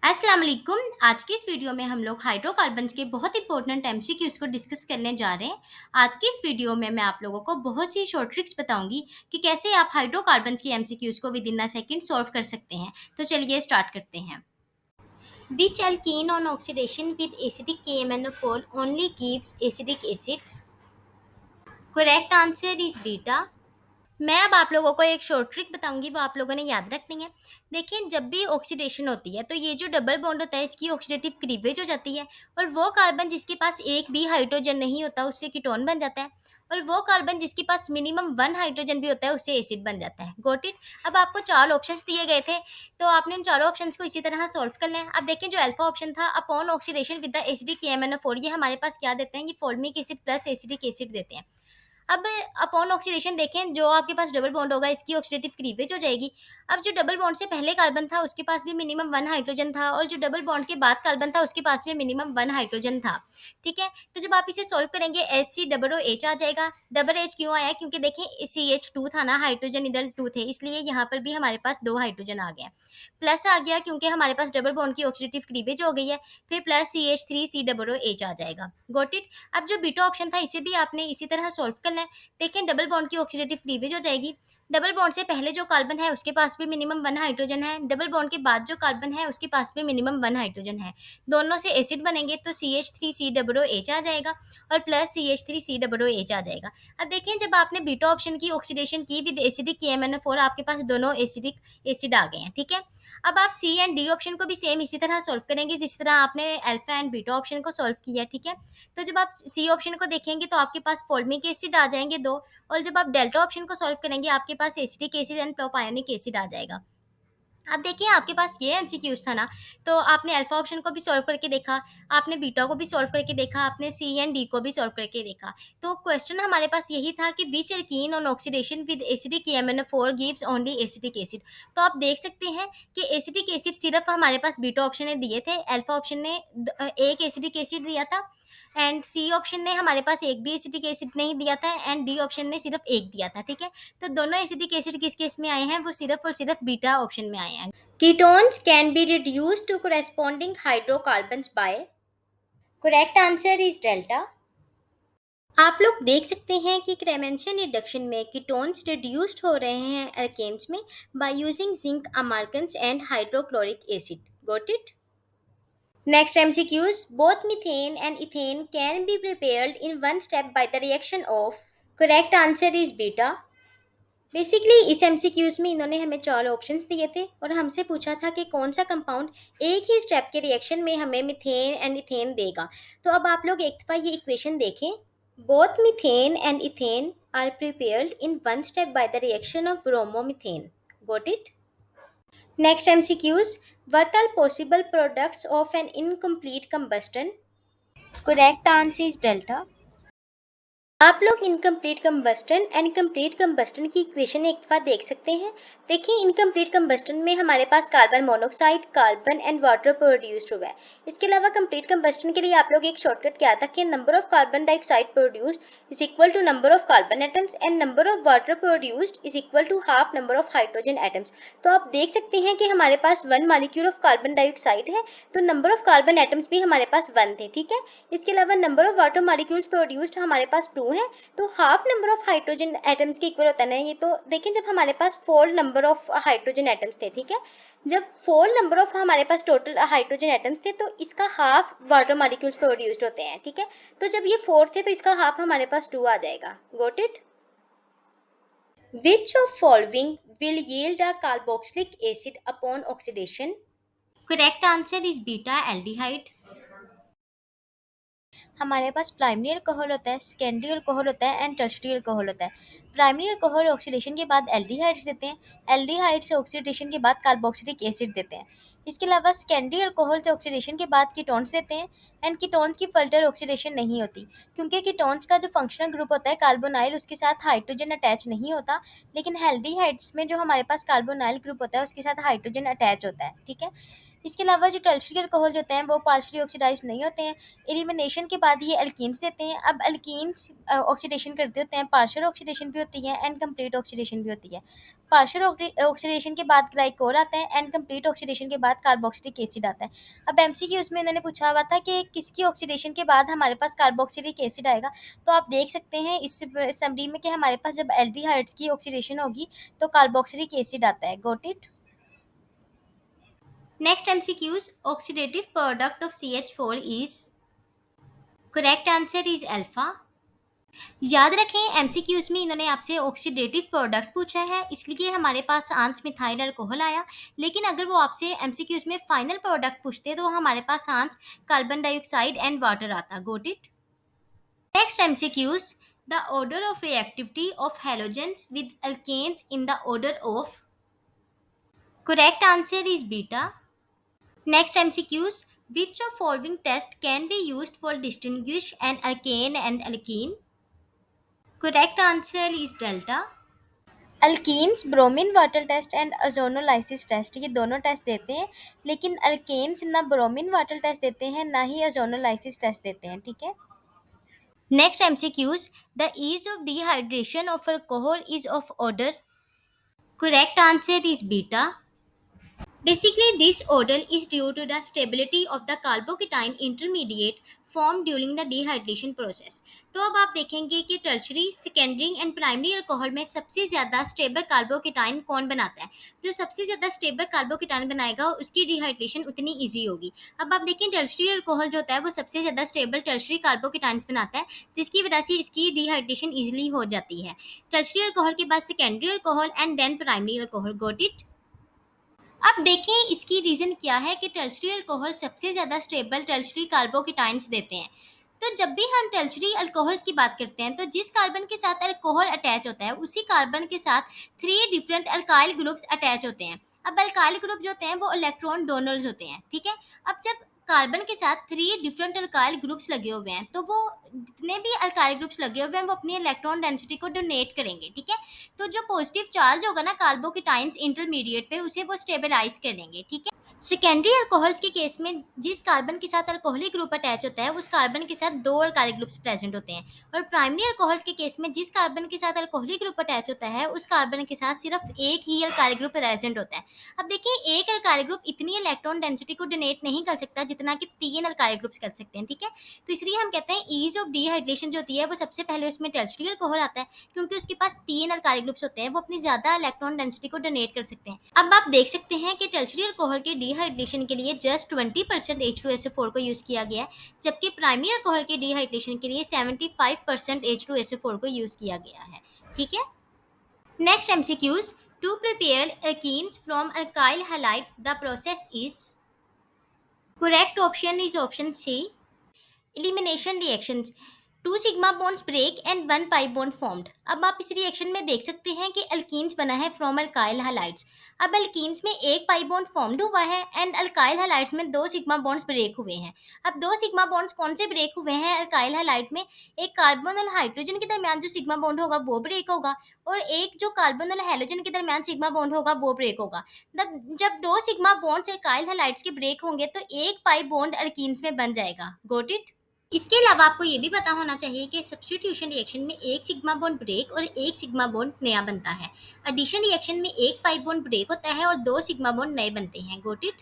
अस्सलाम वालेकुम। आज की इस वीडियो में हम लोग हाइड्रोकार्बन्स के बहुत इंपॉर्टेंट एमसीक्यूज़ को डिस्कस करने जा रहे हैं। आज की इस वीडियो में मैं आप लोगों को बहुत सी शॉर्ट ट्रिक्स बताऊंगी कि कैसे आप हाइड्रोकार्बन्स की एमसीक्यूज़ को with in a second solve कर सकते हैं। तो चलिए स्टार्ट करते हैं। Which alkene on oxidation with acidic KMnO4 only gives acidic acid? Correct answer is beta. मैं अब आप लोगों को एक शॉर्ट ट्रिक बताऊंगी, वो आप लोगों ने याद रखनी है। देखिए, जब भी ऑक्सीडेशन होती है तो ये जो डबल बॉन्ड होता है इसकी ऑक्सीडेटिव क्लीवेज हो जाती है, और वो कार्बन जिसके पास एक भी हाइड्रोजन नहीं होता उससे कीटोन बन जाता है, और वो कार्बन जिसके पास मिनिमम वन हाइड्रोजन भी होता है उससे एसिड बन जाता है। Got it. अब आपको चार ऑप्शंस दिए गए थे, तो आपने उन चारों ऑप्शंस को इसी तरह सॉल्व करना है। अब देखिए, जो अल्फा ऑप्शन था, upon oxidation with the acidic KMnO4, ये हमारे पास क्या देते हैं, ये formic acid plus acidic acid देते हैं। अब अपॉन ऑक्सीडेशन देखें, जो आपके पास डबल बॉन्ड होगा इसकी ऑक्सीडेटिव क्लीवेज हो जाएगी। अब जो डबल बॉन्ड से पहले कार्बन था उसके पास भी मिनिमम वन हाइड्रोजन था, और जो डबल बॉन्ड के बाद कार्बन था उसके पास भी मिनिमम वन हाइड्रोजन था। ठीक है, तो जब आप इसे सॉल्व करेंगे SC आ जाएगा। डबल एच क्यों आया, क्योंकि देखें CH2 था ना, हाइड्रोजन इधर टू थे, इसलिए यहाँ पर भी हमारे पास दो हाइड्रोजन आ गया। प्लस आ गया क्योंकि हमारे पास डबल बॉन्ड की ऑक्सीडेटिव क्लीवेज हो गई है, फिर प्लस CH3COOH आ जाएगा। Got it. अब जो बीटा ऑप्शन था इसे भी आपने इसी तरह सॉल्व करना है। देखें, डबल बॉन्ड की ऑक्सीडेटिव क्लीवेज हो जाएगी। डबल बॉन्ड से पहले जो कार्बन है उसके पास भी मिनिमम वन हाइड्रोजन है, डबल बॉन्ड के बाद जो कार्बन है उसके पास भी मिनिमम वन हाइड्रोजन है। दोनों से एसिड बनेंगे तो CH3COOH आ जाएगा, और प्लस CH3COOH आ जाएगा। अब देखें, जब आपने बीटा ऑप्शन की ऑक्सीडेशन की विद एसिडिक KMnO4, आपके पास दोनों एसिडिक एसिड आ गए हैं। ठीक है, अब आप सी एंड डी ऑप्शन को भी सेम इसी तरह सॉल्व करेंगे जिस तरह आपने अल्फा एंड बीटा ऑप्शन को सॉल्व किया। ठीक है, तो जब आप सी ऑप्शन को देखेंगे तो आपके पास फॉर्मिक एसिड आ जाएंगे दो, और जब आप डेल्टा ऑप्शन को सॉल्व करेंगे आपके पास एसिटिक एसिड एंड प्रोपायोनिक एसिड आ जाएगा। अब देखिए, आपके पास ये एमसीक्यूज था ना, तो आपने अल्फा ऑप्शन को भी सॉल्व करके देखा, आपने बीटा को भी सॉल्व करके देखा, आपने सी एंड डी को भी सॉल्व करके देखा। तो क्वेश्चन हमारे पास यही था कि which alkene on oxidation with acidic KMnO4 gives only acidic acid. तो आप देख सकते हैं कि एसिडिक एसिड सिर्फ हमारे पास बीटा ऑप्शन ने दिए थे, अल्फा ऑप्शन ने एक एसिडिक एसिड दिया था, एंड सी ऑप्शन ने हमारे पास एक भी एसिडिक एसिड नहीं दिया था, एंड डी ऑप्शन ने सिर्फ एक दिया था। ठीक है, तो दोनों एसिडिक एसिड किस केस में आए हैं, वो सिर्फ और सिर्फ बीटा ऑप्शन में आए हैं। Ketones can be reduced to corresponding hydrocarbons by, correct answer is delta। आप लोग देख सकते हैं कि क्रेमेंशन रिडक्शन में कीटोन्स रिड्यूस्ड हो रहे हैं एल्केन्स में by using zinc amalgams and hydrochloric acid. Got it. Next MCQs, both methane and ethane can be prepared in one step by the reaction of, correct answer is beta। Basically इस MCQs में इन्होंने हमें चार options दिए थे और हमसे पूछा था कि कौन सा कंपाउंड एक ही स्टेप के रिएक्शन में हमें मिथेन एंड इथेन देगा। तो अब आप लोग एक दफ़ा ये इक्वेशन देखें। Both methane and ethane are prepared in one step by the reaction of bromomethane. Got it. Next MCQs, what are possible products of an incomplete combustion. Correct answer is delta. आप लोग incomplete combustion and complete combustion की equation एक दफ़ा देख सकते हैं। देखिए, incomplete combustion में हमारे पास carbon monoxide, carbon and water produced हुआ है। इसके अलावा कंप्लीट कंबस्टन के लिए आप लोग एक शॉर्टकट क्या था कि number of carbon dioxide produced is equal to number of carbon atoms and number of water produced is equal to half number of hydrogen atoms. तो आप देख सकते हैं कि हमारे पास one molecule of carbon dioxide है, तो नंबर ऑफ कार्बन एटम्स भी हमारे पास वन थे। ठीक है, इसके अलावा number of water molecules produced हमारे पास टू है, तो half number of hydrogen atoms के इक्वल होता है ना ये। तो देखें, जब हमारे पास four number of hydrogen atoms थे, ठीक है, जब फोर नंबर ऑफ हमारे पास टोटल हाइड्रोजन एटम्स थे तो इसका हाफ वाटर मॉलिक्यूल्स प्रोड्यूस्ड होते हैं। ठीक है, तो जब ये फोर थे तो इसका हाफ हमारे पास टू आ जाएगा। Got it. Which of following will yield a carboxylic acid upon oxidation? Correct answer is beta aldehyde। हमारे पास प्राइमरी अल्कोहल होता है, सेकेंडरी अल्कोहल होता है एंड टर्शरी अल्कोहल होता है। प्राइमरी अल्कोहल ऑक्सीडेशन के बाद एल्डिहाइड्स देते हैं, एल्डिहाइड से ऑक्सीडेशन के बाद कार्बोक्सिलिक एसिड देते हैं। इसके अलावा सेकेंडरी अल्कोहल से ऑक्सीडेशन के बाद कीटोन्स देते हैं, एंड कीटोन्स की फर्दर ऑक्सीडेशन नहीं होती क्योंकि कीटोन्स का जो फंक्शनल ग्रुप होता है कार्बोनाइल, उसके साथ हाइड्रोजन अटैच नहीं होता, लेकिन एल्डिहाइड्स में जो हमारे पास कार्बोनाइल ग्रुप होता है उसके साथ हाइड्रोजन अटैच होता है। ठीक है, इसके अलावा जो टर्शियरी अल्कोहल जो होते हैं वो पार्शियली ऑक्सीडाइज नहीं होते हैं। एलिमिनेशन के बाद ये अल्कीन्स देते हैं। अब अल्कीन्स ऑक्सीडेशन करते होते हैं, पार्शियल ऑक्सीडेशन भी होती है एंड कंप्लीट ऑक्सीडेशन भी होती है। पार्शियल ऑक्सीडेशन के बाद ग्लाइकोल आता है एंड कंप्लीट ऑक्सीडेशन के बाद कार्बोक्सिलिक एसिड आता है। अब एमसीक्यूज में उन्होंने पूछा हुआ था कि किसकी ऑक्सीडेशन के बाद हमारे पास कार्बोक्सिलिक एसिड आएगा। तो आप देख सकते हैं इस समरी में कि हमारे पास जब एल्डिहाइड्स की ऑक्सीडेशन होगी तो कार्बोक्सिलिक एसिड आता है। Got it. Next MCQs, oxidative product of CH4 is, correct answer is alpha. याद रखें एमसीक्यूज में इन्होंने आपसे ऑक्सीडेटिव प्रोडक्ट पूछा है, इसलिए हमारे पास आंस मिथाइल अल्कोहल आया। लेकिन अगर वो आपसे एमसीक्यूज में फाइनल प्रोडक्ट पूछते तो हमारे पास ans carbon dioxide and water आता। Got it. Next MCQs, the order of reactivity of halogens with alkanes in the order of, correct answer is beta. Next MCQs, which of following test can be used for distinguish an alkane and alkene, correct answer is delta। Alkenes bromine water test and ozonolysis test ये दोनों test देते हैं, लेकिन alkanes ना bromine water test देते हैं ना ही ozonolysis test देते हैं। ठीक है। Next MCQs, the ease of dehydration of alcohol is of order, correct answer is beta. Basically, this order is due to the stability of the carbocation intermediate formed during the dehydration process। तो अब आप देखेंगे कि tertiary, secondary and primary alcohol में सबसे ज़्यादा stable carbocation कौन बनाता है। जो सबसे ज़्यादा स्टेबल कार्बोकेटाइन बनाएगा उसकी डिहाइड्रेशन उतनी ईजी होगी। अब आप देखें टर्शरी अल्कोहल जो होता है वो सबसे ज़्यादा स्टेबल टर्शरी कार्बोकेटाइन्स बनाता है, जिसकी वजह से इसकी डिहाइड्रेशन ईजिली हो जाती है। टर्शरी अल्कोहल के बाद secondary alcohol and then primary alcohol. Got it. अब देखें इसकी रीज़न क्या है कि टर्शरी अल्कोहल सबसे ज़्यादा स्टेबल टर्शरी कार्बोकेटाइन्स देते हैं। तो जब भी हम टर्शरी अल्कोहल्स की बात करते हैं तो जिस कार्बन के साथ अल्कोहल अटैच होता है उसी कार्बन के साथ 3 डिफरेंट अल्काइल ग्रुप्स अटैच होते हैं। अब अल्काइल ग्रुप जो होते हैं वो इलेक्ट्रॉन डोनर्स होते हैं। ठीक है। अब जब कार्बन के साथ 3 डिफरेंट अल्काइल ग्रुप्स लगे हुए हैं तो वो जितने भी अल्काइल ग्रुप्स लगे हुए हैं वो अपनी इलेक्ट्रॉन डेंसिटी को डोनेट करेंगे। ठीक है। तो जो पॉजिटिव चार्ज होगा ना कार्बोकेटाइन्स इंटरमीडिएट पे उसे वो स्टेबलाइज करेंगे। ठीक है। सेकेंडरी अल्कोहल्स के केस में जिस कार्बन के साथ अल्कोहलिक ग्रुप अटैच होता है उस कार्बन के साथ 2 अल्काइल ग्रुप्स प्रेजेंट होते हैं। और प्राइमरी अल्कोहल्स के केस में जिस कार्बन के साथ अल्कोहलिक ग्रुप अटैच होता है उस कार्बन के साथ सिर्फ एक ही अल्काइल ग्रुप प्रेजेंट होता है। अब देखिए एक अल्काइल ग्रुप इतनी इलेक्ट्रॉन डेंसिटी को डोनेट नहीं कर सकता जितना कि 3 अल्काइल ग्रुप्स कर सकते हैं। ठीक है। तो इसलिए हम कहते हैं ईज ऑफ डिहाइड्रेशन जो होती है वो सबसे पहले उसमें टर्शरी अल्कोहल आता है, क्योंकि उसके पास 3 अल्काइल ग्रुप्स होते हैं, वो अपनी ज़्यादा इलेक्ट्रॉन डेंसिटी को डोनेट कर सकते हैं। अब आप देख सकते हैं कि टर्शरी अल्कोहल के डिहाइड्रेशन के लिए जस्ट 20% H2SO4 को यूज़ किया गया है, जबकि प्राइमरी अल्कोहल के डिहाइड्रेशन के लिए 75% H2SO4 को यूज़ किया गया है। ठीक है। Next MCQs, to prepare alkenes from alkyl halide the process is, correct option is option C, elimination reactions। 2 sigma bonds break and 1 pi bond formed. अब आप इस रिएक्शन में देख सकते हैं कि अल्कीन्स बना है फ्रॉम अल्काइल हैलाइड्स। अब अल्कीन्स में 1 पाई बॉन्ड फॉर्म्ड हुआ है एंड अल्काइल हैलाइड्स में 2 सिग्मा बॉन्ड्स ब्रेक हुए हैं। अब 2 सिग्मा बॉन्ड्स कौन से ब्रेक हुए हैं अल्काइल हैलाइड में? एक कार्बन और हाइड्रोजन के दरमियान जो सिग्मा बॉन्ड होगा वो ब्रेक होगा, और एक जो कार्बन और हैलोजन के दरमियान सिग्मा बॉन्ड होगा वो ब्रेक होगा। जब 2 सिग्मा बॉन्ड्स अल्काइल हैलाइड्स के ब्रेक होंगे तो 1 पाई बॉन्ड अल्कीन्स में बन जाएगा। Got it. इसके अलावा आपको ये भी पता होना चाहिए कि सब्स्टिट्यूशन रिएक्शन में 1 सिग्मा बॉन्ड ब्रेक और 1 सिग्मा बॉन्ड नया बनता है। एडिशन रिएक्शन में 1 पाई बॉन्ड ब्रेक होता है और 2 सिग्मा बॉन्ड नए बनते हैं। Got it.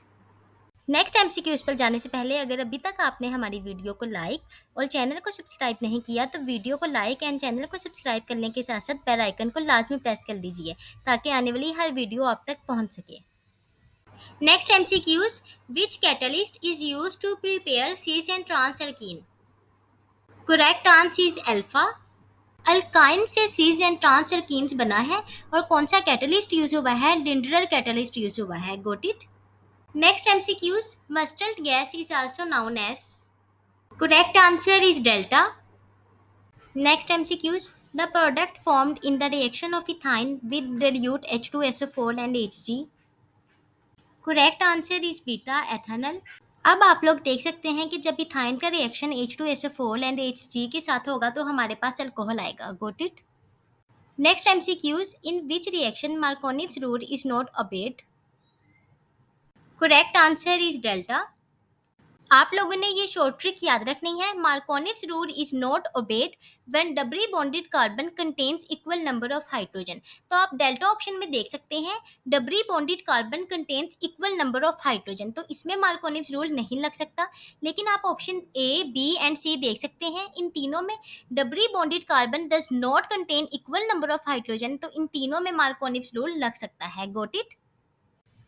नेक्स्ट एमसीक्यूज पर जाने से पहले अगर अभी तक आपने हमारी वीडियो को लाइक और चैनल को सब्सक्राइब नहीं किया तो वीडियो को लाइक एंड चैनल को सब्सक्राइब करने के साथ साथ बेल आइकन को लाजमी प्रेस कर दीजिए ताकि आने वाली हर वीडियो आप तक पहुंच सके। Next MCQs, which catalyst is used to prepare cis and trans alkene, correct answer is alpha. Alkyne से सीज एंड ट्रांस एल्कीन्स बना है और कौन सा कैटलिस्ट यूज हुआ है? लिंडरर कैटलिस्ट यूज हुआ है। Got it. Next MCQs, mustard gas is also known as, correct answer is delta. Next MCQs, the product formed in the reaction of ethyne with dilute H2SO4 and Hg, correct answer is beta ethanol. अब आप लोग देख सकते हैं कि जब ethyne का reaction H2SO4 and Hg के साथ होगा तो हमारे पास अल्कोहल आएगा। Got it. Next MCQs, in which reaction Markovnikov's rule is not obeyed, correct answer is delta. आप लोगों ने ये शॉर्ट ट्रिक याद रखनी है। Markovnikov's rule is not obeyed when doubly bonded carbon contains equal number of hydrogen. तो आप delta option में देख सकते हैं, doubly bonded carbon contains equal number of hydrogen, तो इसमें मार्कोनिस रूल नहीं लग सकता। लेकिन आप ऑप्शन ए, बी एंड सी देख सकते हैं, इन तीनों में डबली bonded carbon does not contain equal number of hydrogen, तो इन तीनों में मार्कोनिस रूल लग सकता है। Got it.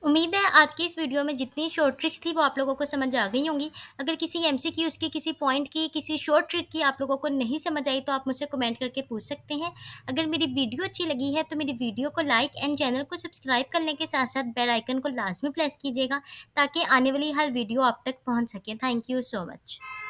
उम्मीद है आज की इस वीडियो में जितनी शॉर्ट ट्रिक्स थी वो आप लोगों को समझ आ गई होंगी। अगर किसी एमसीक्यूज़ की, किसी पॉइंट की, किसी शॉर्ट ट्रिक की आप लोगों को नहीं समझ आई तो आप मुझसे कमेंट करके पूछ सकते हैं। अगर मेरी वीडियो अच्छी लगी है तो मेरी वीडियो को लाइक एंड चैनल को सब्सक्राइब करने के साथ साथ बेल आइकन को लाजमी प्रेस कीजिएगा ताकि आने वाली हर वीडियो आप तक पहुँच सके। Thank you so much.